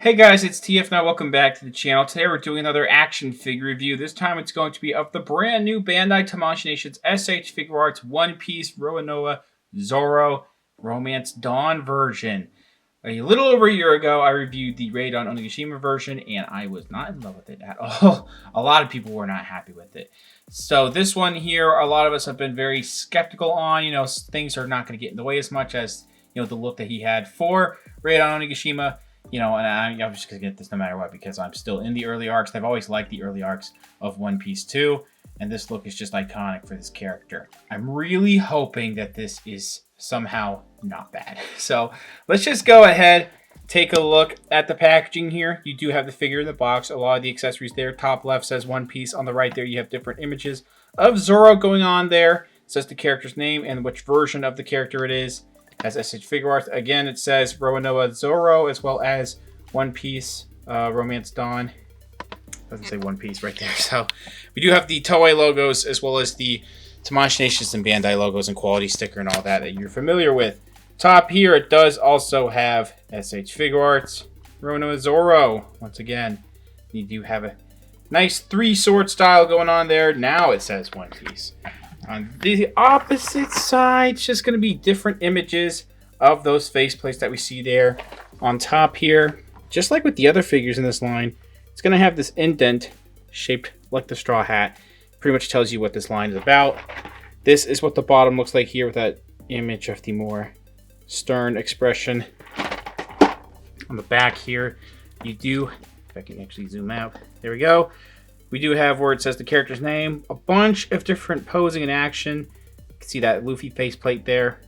Hey guys, it's TF now. Welcome back to the channel. Today we're doing another action figure review. This time it's going to be of the brand new Bandai Tamashii Nations S.H. Figuarts One Piece Roronoa Zoro Romance Dawn version. A little over a year ago, I reviewed the Raid on Onigashima version, and I was not in love with it at all. A lot of people were not happy with it. So this one here, a lot of us have been very skeptical on. Things are not going to get in the way as much as, the look that he had for Raid on Onigashima. And I'm just going to get this no matter what because I'm still in the early arcs. I've always liked the early arcs of One Piece 2, and this look is just iconic for this character. I'm really hoping that this is somehow not bad. So let's just go ahead, take a look at the packaging here. You do have the figure in the box, a lot of the accessories there. Top left says One Piece. On the right there, you have different images of Zoro going on there. It says the character's name and which version of the character it is. As S.H. Figuarts, again, it says Roronoa Zoro as well as One Piece Romance Dawn. Doesn't say One Piece right there. So we do have the Toei logos as well as the Tamashii Nations and Bandai logos and quality sticker and all that you're familiar with. Top here, it does also have S.H. Figuarts, Roronoa Zoro. Once again, you do have a nice three-sword style going on there. Now it says One Piece. On the opposite side, it's just going to be different images of those faceplates that we see there. On top here, just like with the other figures in this line, it's going to have this indent shaped like the straw hat. Pretty much tells you what this line is about. This is what the bottom looks like here with that image of the more stern expression. On the back here, you do, if I can actually zoom out, there we go. We do have where it says the character's name, a bunch of different posing and action. You can see that Luffy faceplate there,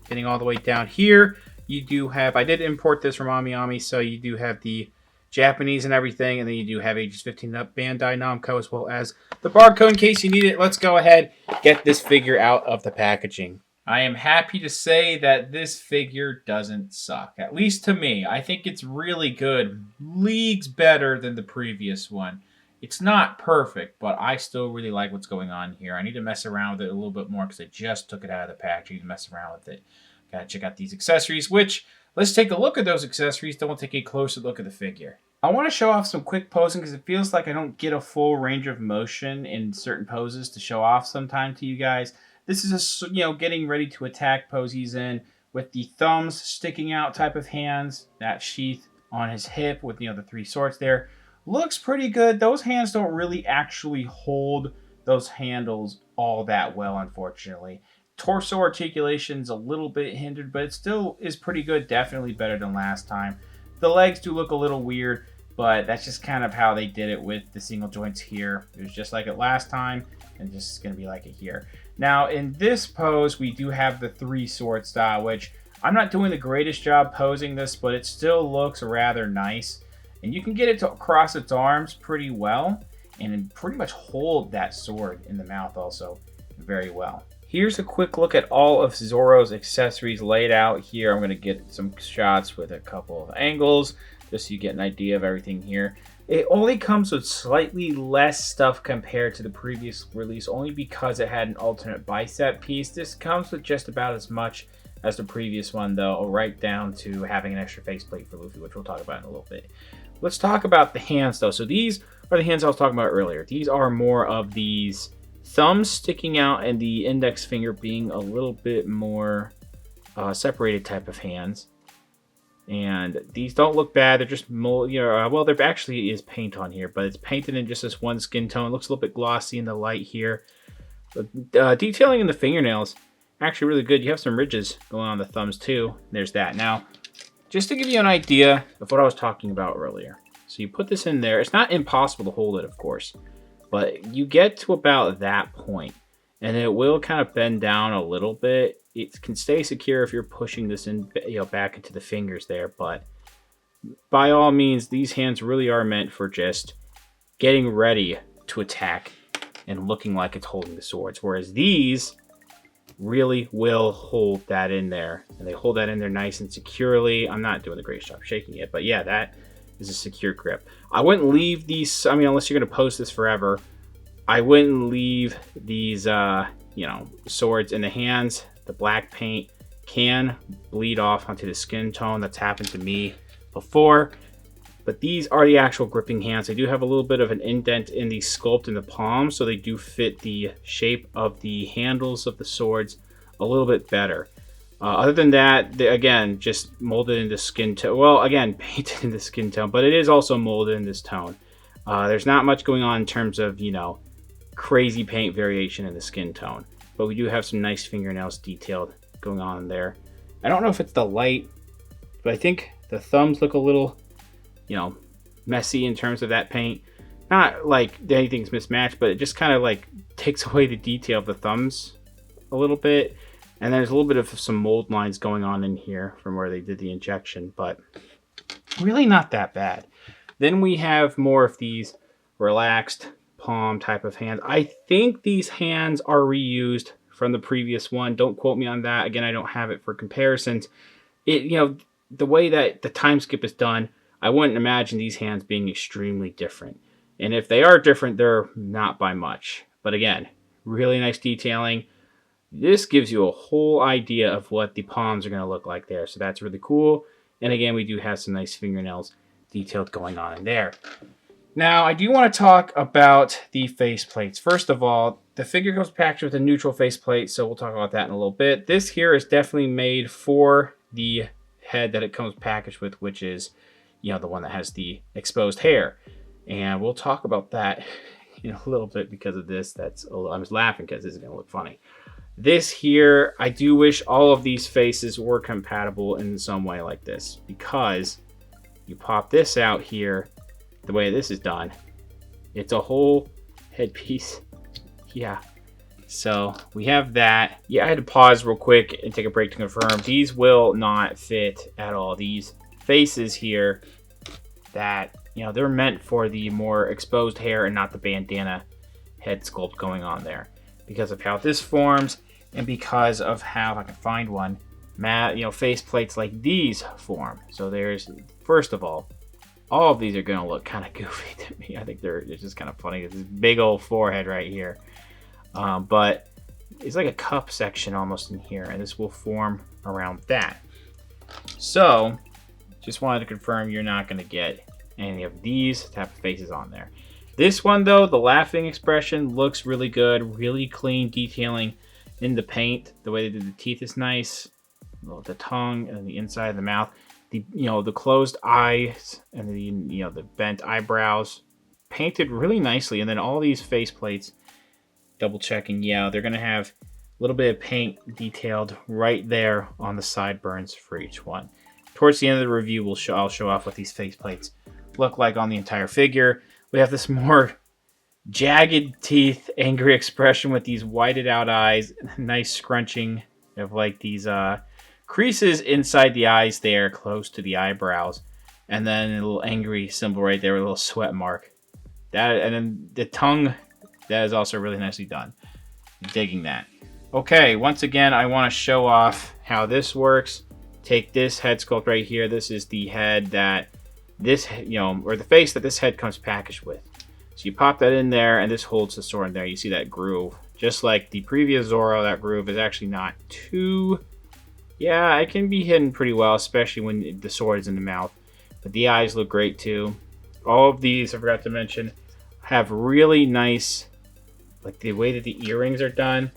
getting all the way down here. You do have, I did import this from Amiami, so you do have the Japanese and everything, and then you do have ages 15 up Bandai Namco as well as the barcode in case you need it. Let's go ahead, get this figure out of the packaging. I am happy to say that this figure doesn't suck, at least to me. I think it's really good, leagues better than the previous one. It's not perfect, but I still really like what's going on here. I need to mess around with it a little bit more because I just took it out of the package. I need to mess around with it. Gotta check out these accessories, which, let's take a look at those accessories, then we'll take a closer look at the figure. I want to show off some quick posing because it feels like I don't get a full range of motion in certain poses to show off sometime to you guys. This is a, getting ready to attack pose he's in with the thumbs sticking out type of hands, that sheath on his hip with, the three swords there. Looks pretty good. Those hands don't really actually hold those handles all that well, unfortunately. Torso articulation's a little bit hindered, but it still is pretty good. Definitely better than last time. The legs do look a little weird, but that's just kind of how they did it with the single joints here. It was just like it last time, and just going to be like it here. Now, in this pose, we do have the three-sword style, which I'm not doing the greatest job posing this, but it still looks rather nice. And you can get it to cross its arms pretty well and pretty much hold that sword in the mouth also very well. Here's a quick look at all of Zoro's accessories laid out here. I'm going to get some shots with a couple of angles just so you get an idea of everything here. It only comes with slightly less stuff compared to the previous release only because it had an alternate bicep piece. This comes with just about as much as the previous one though, right down to having an extra faceplate for Luffy, which we'll talk about in a little bit. Let's talk about the hands though. So these are the hands I was talking about earlier. These are more of these thumbs sticking out and the index finger being a little bit more separated type of hands. And these don't look bad. They're just, well, there actually is paint on here, but it's painted in just this one skin tone. It looks a little bit glossy in the light here. But, detailing in the fingernails, actually really good. You have some ridges going on the thumbs too. There's that. Now, just to give you an idea of what I was talking about earlier. So you put this in there. It's not impossible to hold it, of course. But you get to about that point, and it will kind of bend down a little bit. It can stay secure if you're pushing this in, back into the fingers there. But by all means, these hands really are meant for just getting ready to attack and looking like it's holding the swords. Whereas these really will hold that in there, and they hold that in there nice and securely. I'm not doing the greatest job shaking it, but yeah, that is a secure grip. I wouldn't leave these, unless you're going to post this forever, I wouldn't leave these, swords in the hands. The black paint can bleed off onto the skin tone. That's happened to me before. But these are the actual gripping hands. They do have a little bit of an indent in the sculpt in the palm, so they do fit the shape of the handles of the swords a little bit better. Other than that, they, again, just molded into skin tone. Well, again, painted into skin tone, but it is also molded in this tone. There's not much going on in terms of, you know, crazy paint variation in the skin tone. But we do have some nice fingernails detailed going on there. I don't know if it's the light, but I think the thumbs look a little, you know, messy in terms of that paint. Not like anything's mismatched, but it just kind of like takes away the detail of the thumbs a little bit. And there's a little bit of some mold lines going on in here from where they did the injection, but really not that bad. Then we have more of these relaxed palm type of hands. I think these hands are reused from the previous one. Don't quote me on that. Again, I don't have it for comparisons. You know, the way that the time skip is done, I wouldn't imagine these hands being extremely different. And if they are different, they're not by much. But again, really nice detailing. This gives you a whole idea of what the palms are going to look like there. So that's really cool. And again, we do have some nice fingernails detailed going on in there. Now, I do want to talk about the face plates. First of all, the figure comes packaged with a neutral face plate, so we'll talk about that in a little bit. This here is definitely made for the head that it comes packaged with, which is, you know, the one that has the exposed hair. And we'll talk about that in a little bit because of this. I was laughing because this is going to look funny. This here, I do wish all of these faces were compatible in some way like this, because you pop this out here, the way this is done, it's a whole headpiece. Yeah. So we have that. Yeah, I had to pause real quick and take a break to confirm. These will not fit at all. These faces here, that, you know, they're meant for the more exposed hair and not the bandana head sculpt going on there, because of how this forms. And because of how, if I can find one, face plates like these form. So there's, first of all of these are going to look kind of goofy to me. I think it's just kind of funny. This big old forehead right here. But it's like a cup section almost in here, and this will form around that. So just wanted to confirm you're not going to get any of these type of faces on there. This one, though, the laughing expression looks really good, really clean detailing in the paint. The way they did the teeth is nice. The tongue and the inside of the mouth. The closed eyes and the bent eyebrows painted really nicely. And then all these face plates, double checking, yeah, they're going to have a little bit of paint detailed right there on the sideburns for each one. Towards the end of the review, I'll show off what these face plates look like on the entire figure. We have this more jagged teeth, angry expression with these whited out eyes, nice scrunching of like these creases inside the eyes there, close to the eyebrows, and then a little angry symbol right there with a little sweat mark. That, and then the tongue, that is also really nicely done. Digging that. Okay, once again, I want to show off how this works. Take this head sculpt right here. This is the head that this, or the face that this head comes packaged with. So you pop that in there, and this holds the sword in there. You see that groove. Just like the previous Zoro, that groove is actually not too... Yeah, it can be hidden pretty well, especially when the sword is in the mouth. But the eyes look great, too. All of these, I forgot to mention, have really nice... Like, the way that the earrings are done,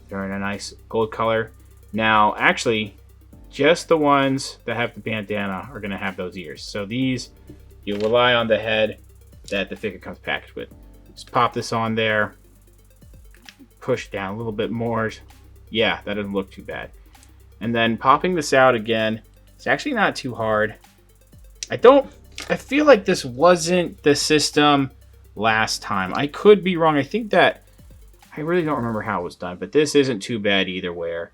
they're in a nice gold color. Now, actually, just the ones that have the bandana are going to have those ears. So these, you rely on the head that the figure comes packaged with. Just pop this on there, push down a little bit more. Yeah, that doesn't look too bad. And then popping this out again, it's actually not too hard. I feel like this wasn't the system last time. I could be wrong. I really don't remember how it was done, but this isn't too bad either, where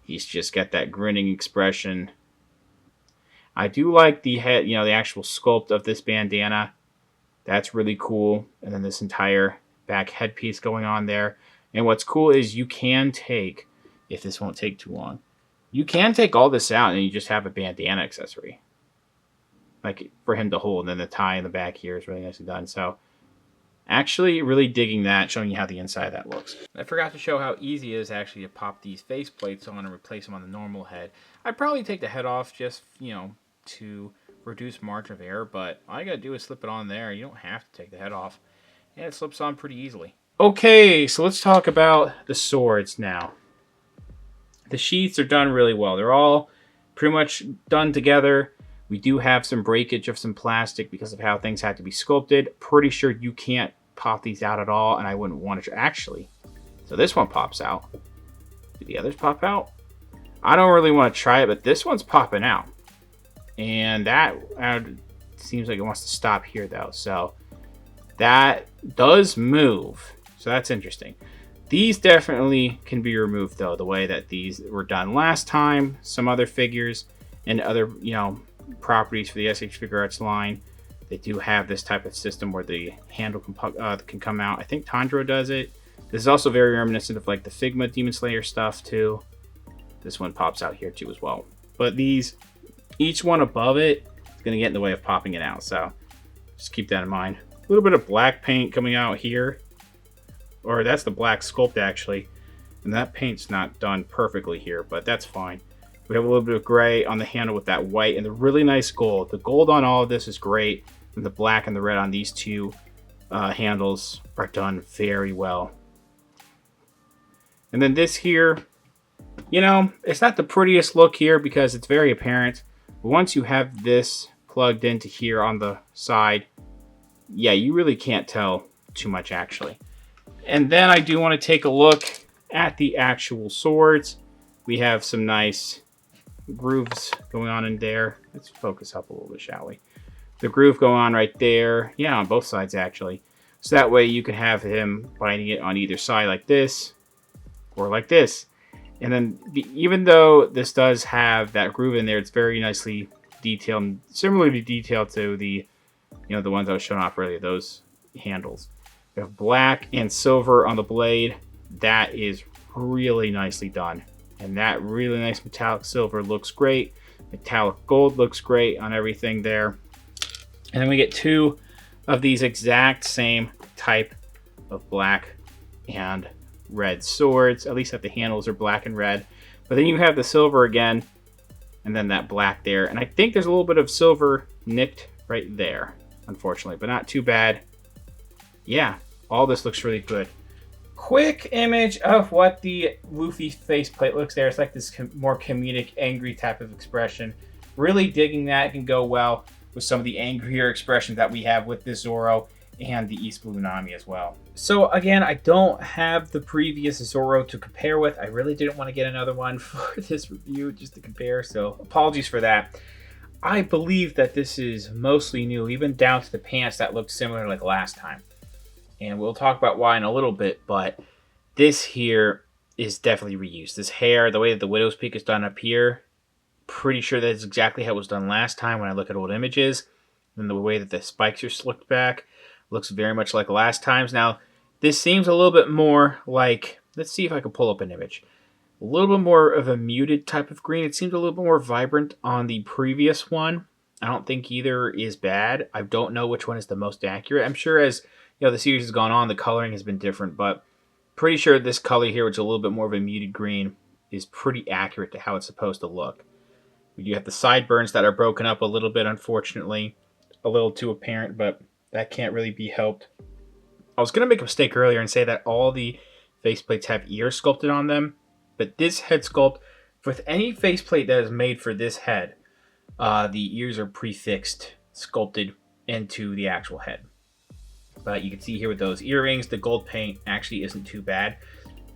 he's just got that grinning expression. I do like the head, the actual sculpt of this bandana. That's really cool. And then this entire back headpiece going on there. And what's cool is you can take, if this won't take too long, you can take all this out and you just have a bandana accessory. Like for him to hold. And then the tie in the back here is really nicely done. So actually really digging that, showing you how the inside of that looks. I forgot to show how easy it is actually to pop these face plates on and replace them on the normal head. I'd probably take the head off just, to reduced margin of error, but all you gotta do is slip it on there. You don't have to take the head off. And it slips on pretty easily. Okay, so let's talk about the swords now. The sheaths are done really well. They're all pretty much done together. We do have some breakage of some plastic because of how things had to be sculpted. Pretty sure you can't pop these out at all, and I wouldn't want to actually. So this one pops out. Do the others pop out? I don't really want to try it, but this one's popping out. And that seems like it wants to stop here, though. So that does move. So that's interesting. These definitely can be removed, though, the way that these were done last time. Some other figures and other, properties for the S.H. Figuarts line, they do have this type of system where the handle can come out. I think Tanjiro does it. This is also very reminiscent of like the Figma Demon Slayer stuff too. This one pops out here too as well. But these, each one above it is going to get in the way of popping it out. So just keep that in mind. A little bit of black paint coming out here. Or that's the black sculpt actually. And that paint's not done perfectly here, but that's fine. We have a little bit of gray on the handle with that white and the really nice gold. The gold on all of this is great. And the black and the red on these two handles are done very well. And then this here, it's not the prettiest look here because it's very apparent. But once you have this plugged into here on the side, yeah, you really can't tell too much actually. And then I do want to take a look at the actual swords. We have some nice grooves going on in there. Let's focus up a little bit, shall we? The groove going on right there. Yeah, on both sides actually. So that way you can have him binding it on either side like this or like this. And then even though this does have that groove in there, it's very nicely detailed, similarly detailed to the the ones I was showing off earlier, those handles. We have black and silver on the blade. That is really nicely done. And that really nice metallic silver looks great. Metallic gold looks great on everything there. And then we get two of these exact same type of black and red swords. At least that the handles are black and red. But then you have the silver again. And then that black there. And I think there's a little bit of silver nicked right there, unfortunately. But not too bad. Yeah, all this looks really good. Quick image of what the Luffy faceplate looks there. It's like this more comedic, angry type of expression. Really digging that. It can go well with some of the angrier expressions that we have with this Zoro and the East Blue Nami as well. So again, I don't have the previous Zoro to compare with. I really didn't want to get another one for this review just to compare, so apologies for that. I believe that this is mostly new, even down to the pants that look similar like last time. And we'll talk about why in a little bit, but this here is definitely reused. This hair, the way that the Widow's Peak is done up here, pretty sure that's exactly how it was done last time when I look at old images. And the way that the spikes are slicked back looks very much like last time's. Now, this seems a little bit more like, let's see if I can pull up an image. A little bit more of a muted type of green. It seems a little bit more vibrant on the previous one. I don't think either is bad. I don't know which one is the most accurate. I'm sure as the series has gone on, the coloring has been different, but pretty sure this color here, which is a little bit more of a muted green, is pretty accurate to how it's supposed to look. We do have the sideburns that are broken up a little bit, unfortunately. A little too apparent, but that can't really be helped. I was going to make a mistake earlier and say that all the faceplates have ears sculpted on them, but this head sculpt, with any faceplate that is made for this head, the ears are prefixed, sculpted into the actual head. But you can see here with those earrings, the gold paint actually isn't too bad.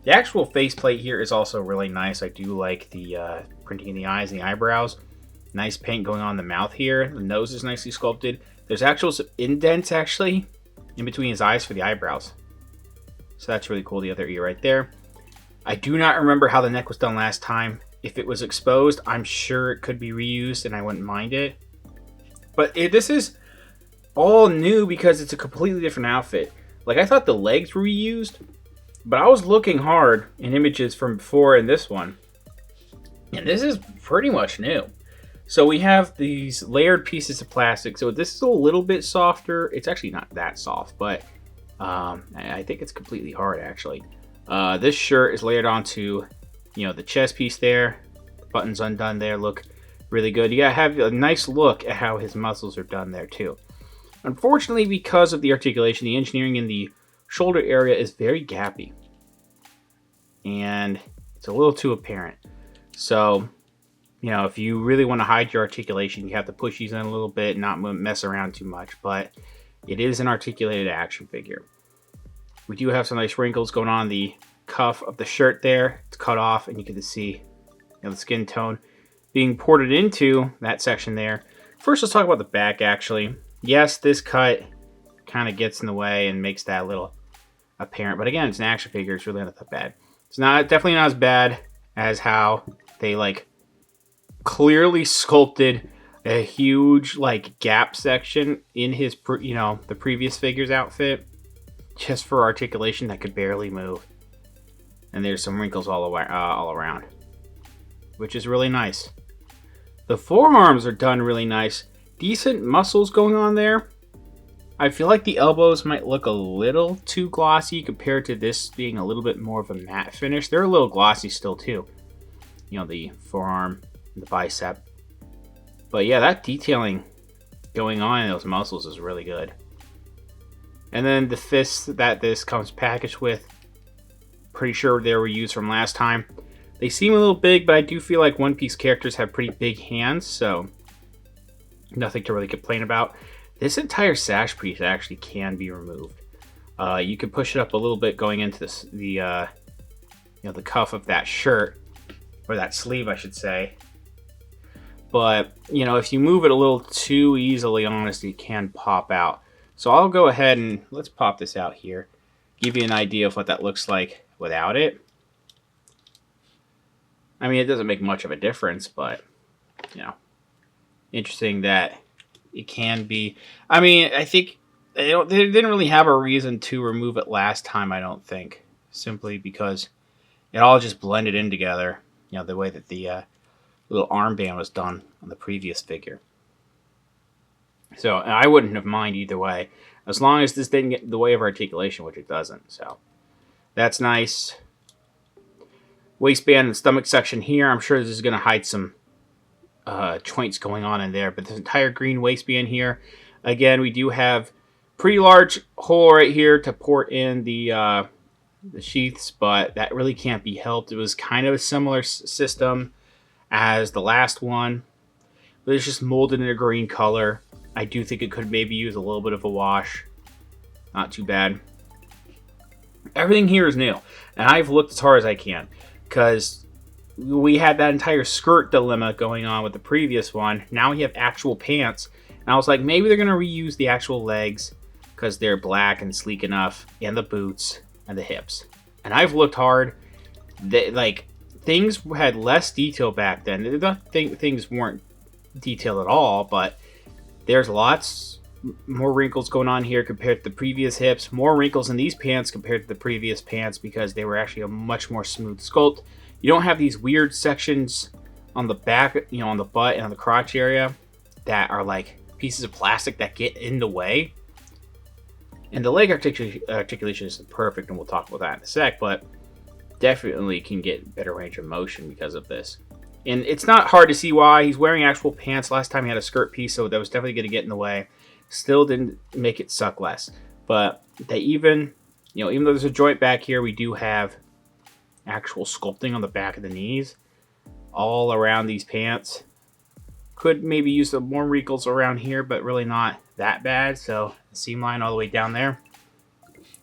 The actual faceplate here is also really nice. I do like the printing in the eyes and the eyebrows. Nice paint going on the mouth here. The nose is nicely sculpted. There's actual indents actually in between his eyes for the eyebrows. So that's really cool, the other ear right there. I do not remember how the neck was done last time. If it was exposed, I'm sure it could be reused and I wouldn't mind it. But this is all new because it's a completely different outfit. Like, I thought the legs were reused, but I was looking hard in images from before in this one, and this is pretty much new. So we have these layered pieces of plastic. So this is a little bit softer. It's actually not that soft, but I think it's completely hard actually. This shirt is layered onto, the chest piece there. The buttons undone there look really good. You gotta have a nice look at how his muscles are done there too. Unfortunately, because of the articulation, the engineering in the shoulder area is very gappy. And it's a little too apparent. So, you know, if you really want to hide your articulation, you have to push these in a little bit and not mess around too much. But it is an articulated action figure. We do have some nice wrinkles going on the cuff of the shirt there. It's cut off, and you can see, you know, the skin tone being ported into that section there. First, let's talk about the back, actually. Yes, this cut kind of gets in the way and makes that a little apparent. But again, it's an action figure. It's really not that bad. It's definitely not as bad as how they, like, clearly sculpted a huge, like, gap section in his, you know, the previous figure's outfit just for articulation that could barely move. And there's some wrinkles all around, which is really nice. The forearms are done really nice. Decent muscles going on there. I feel like the elbows might look a little too glossy compared to this being a little bit more of a matte finish. They're a little glossy still too. You know, the forearm, the bicep. But yeah, that detailing going on in those muscles is really good. And then the fists that this comes packaged with, pretty sure they were used from last time. They seem a little big, but I do feel like One Piece characters have pretty big hands, so nothing to really complain about. This entire sash piece actually can be removed. You can push it up a little bit going into this, the cuff of that shirt, or that sleeve, I should say. But, you know, if you move it a little too easily, honestly, it can pop out. So I'll go ahead and let's pop this out here. Give you an idea of what that looks like without it. I mean, it doesn't make much of a difference, but, you know, interesting that it can be. I mean, I think they didn't really have a reason to remove it last time, I don't think. Simply because it all just blended in together, you know, the way that the little armband was done on the previous figure. So I wouldn't have mind either way, as long as this didn't get in the way of articulation, which it doesn't. So that's nice. Waistband and stomach section here. I'm sure this is going to hide some joints going on in there, but this entire green waistband here. Again, we do have pretty large hole right here to port in the sheaths, but that really can't be helped. It was kind of a similar system as the last one, but it's just molded in a green color. I do think it could maybe use a little bit of a wash. Not too bad. Everything here is new, and I've looked as hard as I can, because we had that entire skirt dilemma going on with the previous one. Now we have actual pants, and I was like, maybe they're going to reuse the actual legs, because they're black and sleek enough, and the boots, and the hips. And I've looked hard. Things had less detail back then. Things weren't detailed at all, but there's lots more wrinkles going on here compared to the previous hips. More wrinkles in these pants compared to the previous pants because they were actually a much more smooth sculpt. You don't have these weird sections on the back, you know, on the butt and on the crotch area that are like pieces of plastic that get in the way. And the leg articulation isn't perfect, and we'll talk about that in a sec, but definitely can get better range of motion because of this. And it's not hard to see why. He's wearing actual pants. Last time he had a skirt piece, so that was definitely going to get in the way. Still didn't make it suck less. But they even though there's a joint back here, we do have actual sculpting on the back of the knees all around these pants. Could maybe use some more wrinkles around here, but really not that bad. So the seam line all the way down there.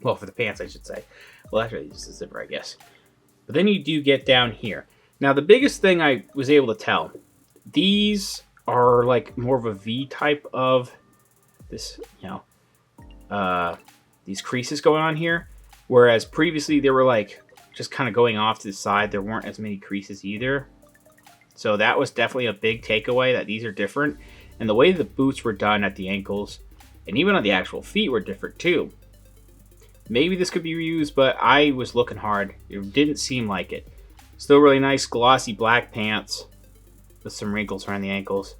Well, for the pants, I should say. Well, actually, just a zipper, I guess. But then you do get down here. Now, the biggest thing I was able to tell, these are like more of a V type of this, these creases going on here. Whereas previously they were like just kind of going off to the side. There weren't as many creases either. So that was definitely a big takeaway, that these are different. And the way the boots were done at the ankles and even on the actual feet were different too. Maybe this could be reused, but I was looking hard. It didn't seem like it. Still really nice glossy black pants with some wrinkles around the ankles.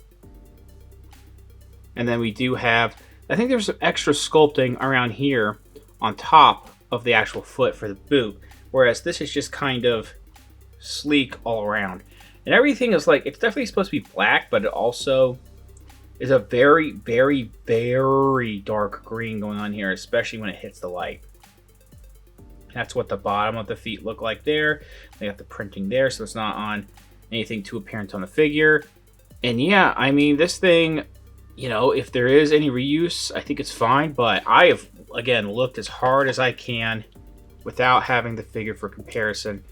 And then we do have, I think there's some extra sculpting around here on top of the actual foot for the boot. Whereas this is just kind of sleek all around. And everything is like, it's definitely supposed to be black, but it also is a very, very, very dark green going on here, especially when it hits the light. That's what the bottom of the feet look like there. They got the printing there, so it's not on anything too apparent on the figure. And yeah, I mean, this thing, you know, if there is any reuse, I think it's fine. But I have, again, looked as hard as I can without having the figure for comparison.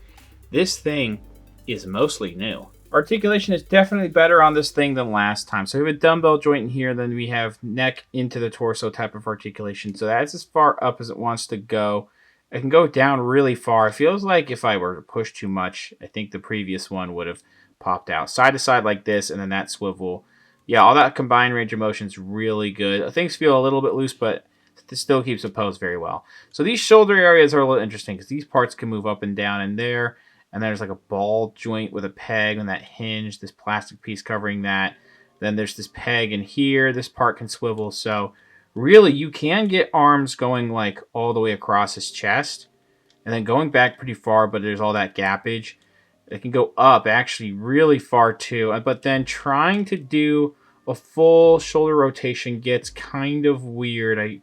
This thing is mostly new. Articulation is definitely better on this thing than last time. So we have a dumbbell joint in here, then we have neck into the torso type of articulation. So that's as far up as it wants to go. It can go down really far. It feels like if I were to push too much, I think the previous one would have popped out. Side to side like this, and then that swivel. Yeah, all that combined range of motion is really good. Things feel a little bit loose, but this still keeps it posed very well. So these shoulder areas are a little interesting because these parts can move up and down in there. And there's like a ball joint with a peg and that hinge, this plastic piece covering that. Then there's this peg in here. This part can swivel. So really, you can get arms going like all the way across his chest. And then going back pretty far, but there's all that gappage. It can go up actually really far too. But then trying to do a full shoulder rotation gets kind of weird. I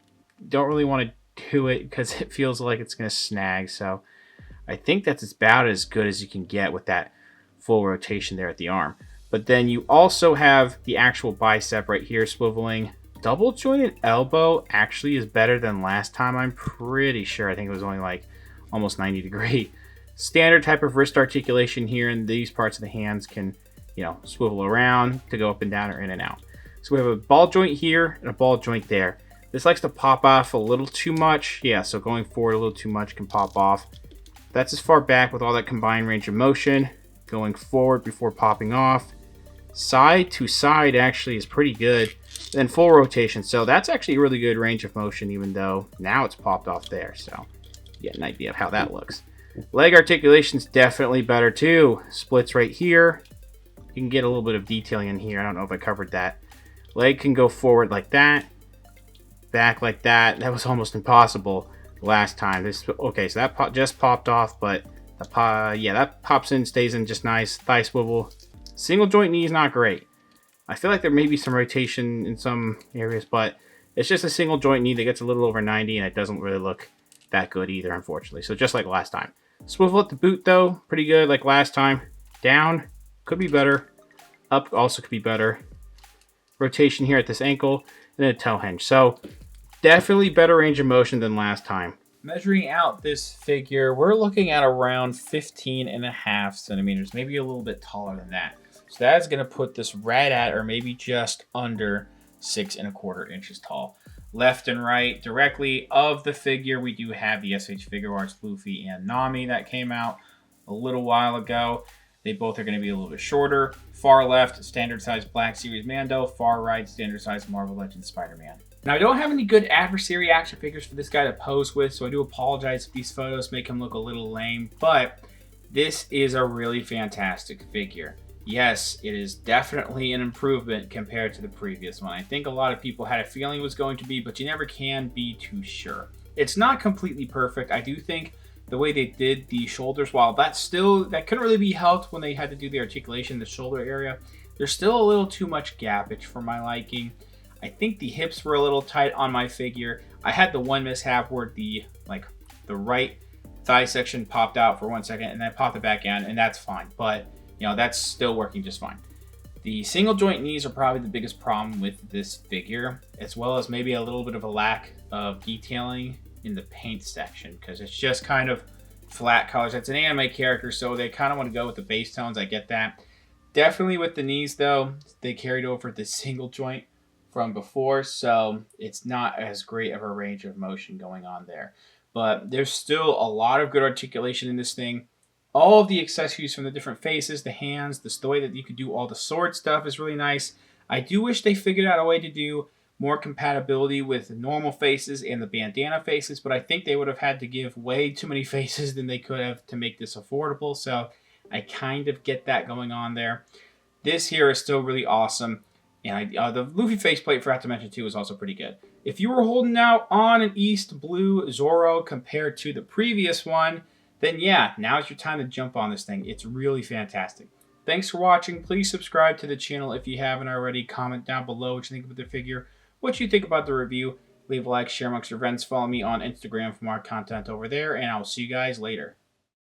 don't really want to do it because it feels like it's going to snag. So I think that's about as good as you can get with that full rotation there at the arm. But then you also have the actual bicep right here swiveling. Double jointed elbow actually is better than last time. I'm pretty sure. I think it was only like almost 90 degree. Standard type of wrist articulation here, and these parts of the hands can, you know, swivel around to go up and down or in and out. So we have a ball joint here and a ball joint there. This likes to pop off a little too much. Yeah, so going forward a little too much can pop off. That's as far back with all that combined range of motion. Going forward before popping off. Side to side actually is pretty good. Then full rotation. So that's actually a really good range of motion, even though now it's popped off there. So you get an idea of how that looks. Leg articulation is definitely better too. Splits right here. You can get a little bit of detailing in here. I don't know if I covered that. Leg can go forward like that. Back like that. That was almost impossible last time. Okay, so that just popped off, but yeah, that pops in, stays in just nice. Thigh swivel. Single joint knee is not great. I feel like there may be some rotation in some areas, but it's just a single joint knee that gets a little over 90, and it doesn't really look that good either, unfortunately. So just like last time. Swivel at the boot, though, pretty good like last time. Down, could be better. Up also could be better. Rotation here at this ankle, and then a toe hinge. So definitely better range of motion than last time. Measuring out this figure, we're looking at around 15.5 centimeters, maybe a little bit taller than that. So that's going to put this right at, or maybe just under 6.25 inches tall. Left and right, directly of the figure, we do have the S.H. Figuarts Luffy and Nami that came out a little while ago. They both are going to be a little bit shorter. Far left, standard size Black Series Mando. Far right, standard size Marvel Legends Spider-Man. Now, I don't have any good adversary action figures for this guy to pose with, so I do apologize if these photos make him look a little lame, but this is a really fantastic figure. Yes, it is definitely an improvement compared to the previous one. I think a lot of people had a feeling it was going to be, but you never can be too sure. It's not completely perfect. I do think the way they did the shoulders, while that couldn't really be helped when they had to do the articulation in the shoulder area, there's still a little too much gappage for my liking. I think the hips were a little tight on my figure. I had the one mishap where the right thigh section popped out for 1 second and then popped it back in, and that's fine. But you know, that's still working just fine. The single joint knees are probably the biggest problem with this figure, as well as maybe a little bit of a lack of detailing in the paint section, because it's just kind of flat colors. It's an anime character, so they kind of want to go with the base tones. I get that. Definitely with the knees, though, they carried over the single joint from before, so it's not as great of a range of motion going on there. But there's still a lot of good articulation in this thing. All of the accessories from the different faces, the hands, the way that you could do all the sword stuff is really nice. I do wish they figured out a way to do more compatibility with normal faces and the bandana faces, but I think they would have had to give way too many faces than they could have to make this affordable, so I kind of get that going on there. This here is still really awesome, and the Luffy faceplate, forgot to mention too, is also pretty good. If you were holding out on an East Blue Zoro compared to the previous one, then yeah, now's your time to jump on this thing. It's really fantastic. Thanks for watching. Please subscribe to the channel if you haven't already. Comment down below what you think about the figure, what you think about the review. Leave a like, share amongst your friends. Follow me on Instagram for more content over there, and I'll see you guys later.